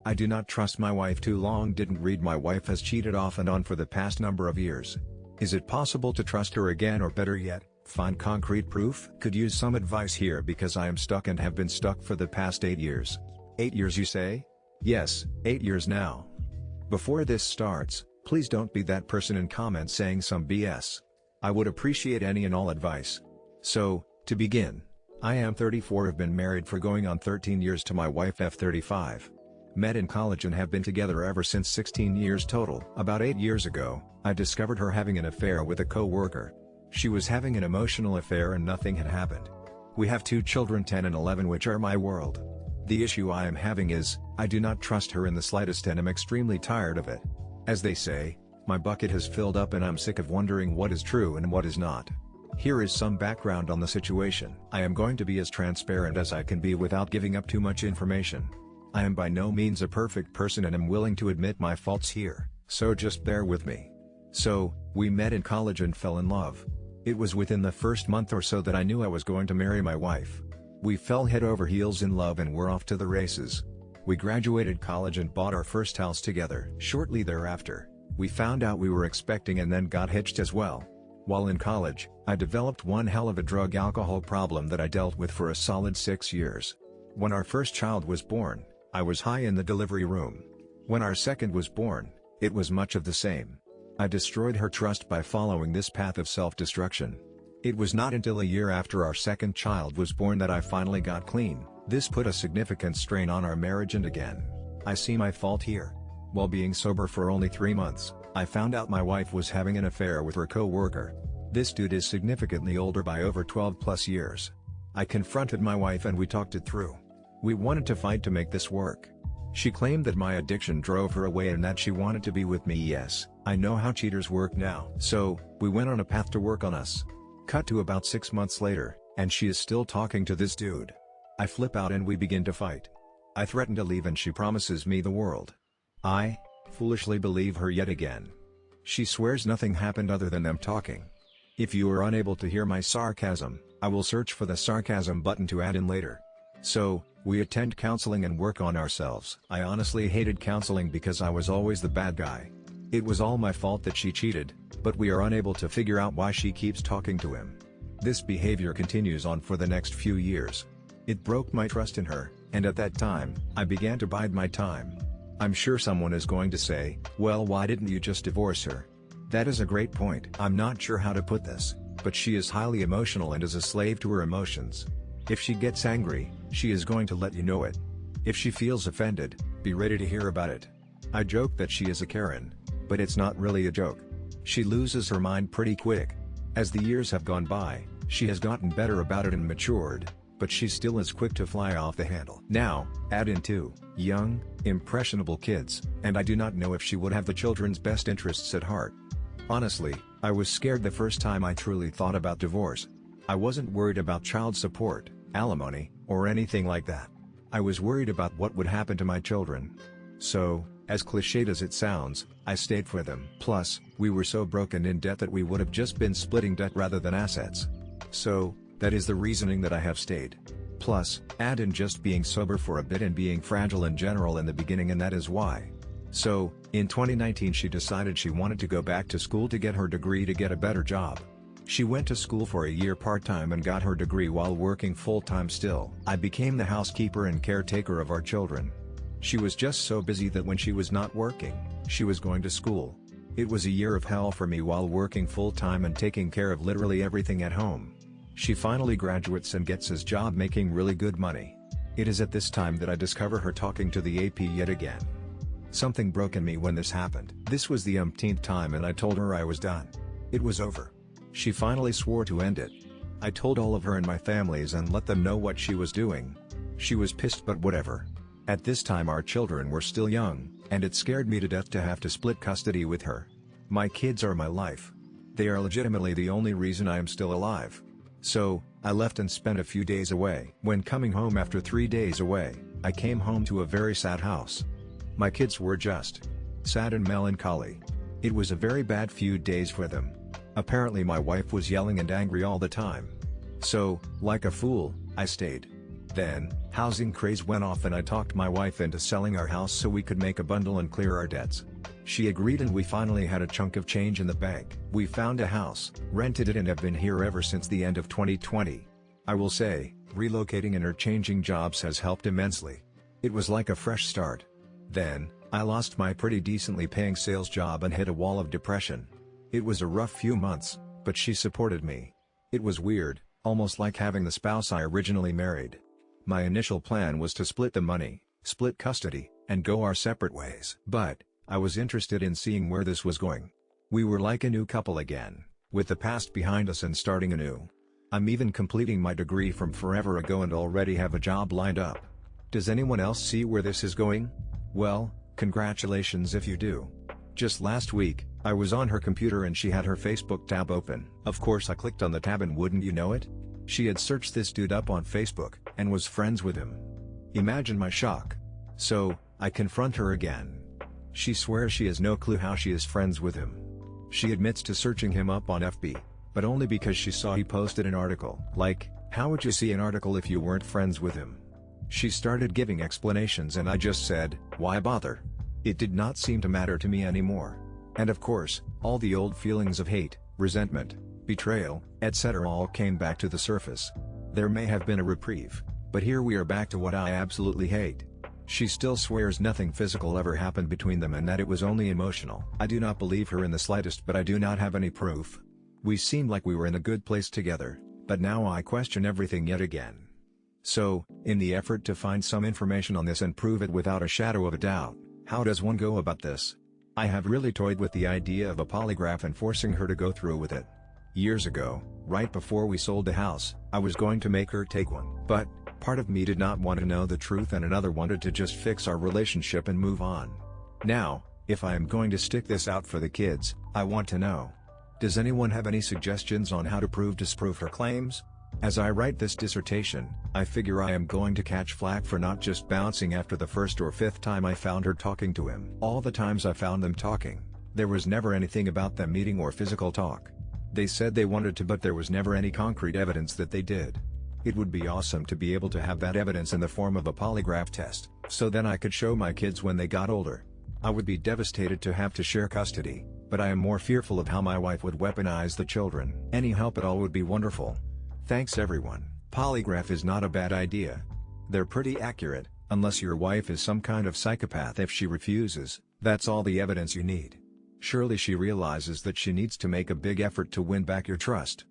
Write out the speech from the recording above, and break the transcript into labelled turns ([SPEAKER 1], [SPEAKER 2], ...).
[SPEAKER 1] I do not trust my wife too long. Didn't read my wife has cheated off and on for the past number of years. Is it possible to trust her again, or better yet, find concrete proof? Could use some advice here because I am stuck and have been stuck for the past 8 years. 8 years you say? Yes, 8 years now. Before this starts, please don't be that person in comments saying some BS. I would appreciate any and all advice. So, to begin, I am 34, have been married for going on 13 years to my wife F35. Met in college and have been together ever since, 16 years total. About 8 years ago, I discovered her having an affair with a co-worker. She was having an emotional affair and nothing had happened. We have 2 children, 10 and 11, which are my world. The issue I am having is, I do not trust her in the slightest and am extremely tired of it. As they say, my bucket has filled up and I'm sick of wondering what is true and what is not. Here is some background on the situation. I am going to be as transparent as I can be without giving up too much information. I am by no means a perfect person and am willing to admit my faults here, so just bear with me. So, we met in college and fell in love. It was within the first month or so that I knew I was going to marry my wife. We fell head over heels in love and were off to the races. We graduated college and bought our first house together. Shortly thereafter, we found out we were expecting and then got hitched as well. While in college, I developed one hell of a drug-alcohol problem that I dealt with for a solid 6 years. When our first child was born, I was high in the delivery room. When our second was born, it was much of the same. I destroyed her trust by following this path of self-destruction. It was not until a year after our second child was born that I finally got clean. This put a significant strain on our marriage, and again, I see my fault here. While being sober for only 3 months, I found out my wife was having an affair with her co-worker. This dude is significantly older by over 12 plus years. I confronted my wife and we talked it through. We wanted to fight to make this work. She claimed that my addiction drove her away and that she wanted to be with me. Yes, I know how cheaters work now. So, we went on a path to work on us. Cut to about 6 months later, and she is still talking to this dude. I flip out and we begin to fight. I threaten to leave and she promises me the world. I foolishly believe her yet again. She swears nothing happened other than them talking. If you are unable to hear my sarcasm, I will search for the sarcasm button to add in later. So, we attend counseling and work on ourselves. I honestly hated counseling because I was always the bad guy. It was all my fault that she cheated, but we are unable to figure out why she keeps talking to him. This behavior continues on for the next few years. It broke my trust in her, and at that time, I began to bide my time. I'm sure someone is going to say, well, why didn't you just divorce her? That is a great point. I'm not sure how to put this, but she is highly emotional and is a slave to her emotions. If she gets angry, she is going to let you know it. If she feels offended, be ready to hear about it. I joke that she is a Karen, but it's not really a joke. She loses her mind pretty quick. As the years have gone by, she has gotten better about it and matured, but she still is quick to fly off the handle. Now, add in 2 young, impressionable kids, and I do not know if she would have the children's best interests at heart. Honestly, I was scared the first time I truly thought about divorce. I wasn't worried about child support, alimony, or anything like that. I was worried about what would happen to my children. So, as cliched as it sounds, I stayed for them. Plus, we were so broke and in debt that we would have just been splitting debt rather than assets. So, that is the reasoning that I have stayed. Plus, add in just being sober for a bit and being fragile in general in the beginning, and that is why. So, in 2019 she decided she wanted to go back to school to get her degree to get a better job. She went to school for a year part-time and got her degree while working full-time still. I became the housekeeper and caretaker of our children. She was just so busy that when she was not working, she was going to school. It was a year of hell for me while working full-time and taking care of literally everything at home. She finally graduates and gets his job making really good money. It is at this time that I discover her talking to the AP yet again. Something broke in me when this happened. This was the umpteenth time and I told her I was done. It was over. She finally swore to end it. I told all of her and my families and let them know what she was doing. She was pissed, but whatever. At this time our children were still young, and it scared me to death to have to split custody with her. My kids are my life. They are legitimately the only reason I am still alive. So, I left and spent a few days away. When coming home after 3 days away, I came home to a very sad house. My kids were just sad and melancholy. It was a very bad few days for them. Apparently my wife was yelling and angry all the time. So, like a fool, I stayed. Then, housing craze went off and I talked my wife into selling our house so we could make a bundle and clear our debts. She agreed and we finally had a chunk of change in the bank. We found a house, rented it and have been here ever since the end of 2020. I will say, relocating and her changing jobs has helped immensely. It was like a fresh start. Then, I lost my pretty decently paying sales job and hit a wall of depression. It was a rough few months, but she supported me. It was weird, almost like having the spouse I originally married. My initial plan was to split the money, split custody, and go our separate ways. But, I was interested in seeing where this was going. We were like a new couple again, with the past behind us and starting anew. I'm even completing my degree from forever ago and already have a job lined up. Does anyone else see where this is going? Well, congratulations if you do. Just last week, I was on her computer and she had her Facebook tab open. Of course I clicked on the tab and wouldn't you know it? She had searched this dude up on Facebook, and was friends with him. Imagine my shock. So, I confront her again. She swears she has no clue how she is friends with him. She admits to searching him up on FB, but only because she saw he posted an article. Like, how would you see an article if you weren't friends with him? She started giving explanations and I just said, why bother? It did not seem to matter to me anymore. And of course, all the old feelings of hate, resentment, betrayal, etc. all came back to the surface. There may have been a reprieve, but here we are back to what I absolutely hate. She still swears nothing physical ever happened between them and that it was only emotional. I do not believe her in the slightest, but I do not have any proof. We seemed like we were in a good place together, but now I question everything yet again. So, in the effort to find some information on this and prove it without a shadow of a doubt, how does one go about this? I have really toyed with the idea of a polygraph and forcing her to go through with it. Years ago, right before we sold the house, I was going to make her take one. But, part of me did not want to know the truth and another wanted to just fix our relationship and move on. Now, if I am going to stick this out for the kids, I want to know. Does anyone have any suggestions on how to disprove her claims? As I write this dissertation, I figure I am going to catch flack for not just bouncing after the first or fifth time I found her talking to him. All the times I found them talking, there was never anything about them meeting or physical talk. They said they wanted to, but there was never any concrete evidence that they did. It would be awesome to be able to have that evidence in the form of a polygraph test, so then I could show my kids when they got older. I would be devastated to have to share custody, but I am more fearful of how my wife would weaponize the children. Any help at all would be wonderful. Thanks everyone. Polygraph is not a bad idea. They're pretty accurate, unless your wife is some kind of psychopath. If she refuses, that's all the evidence you need. Surely she realizes that she needs to make a big effort to win back your trust.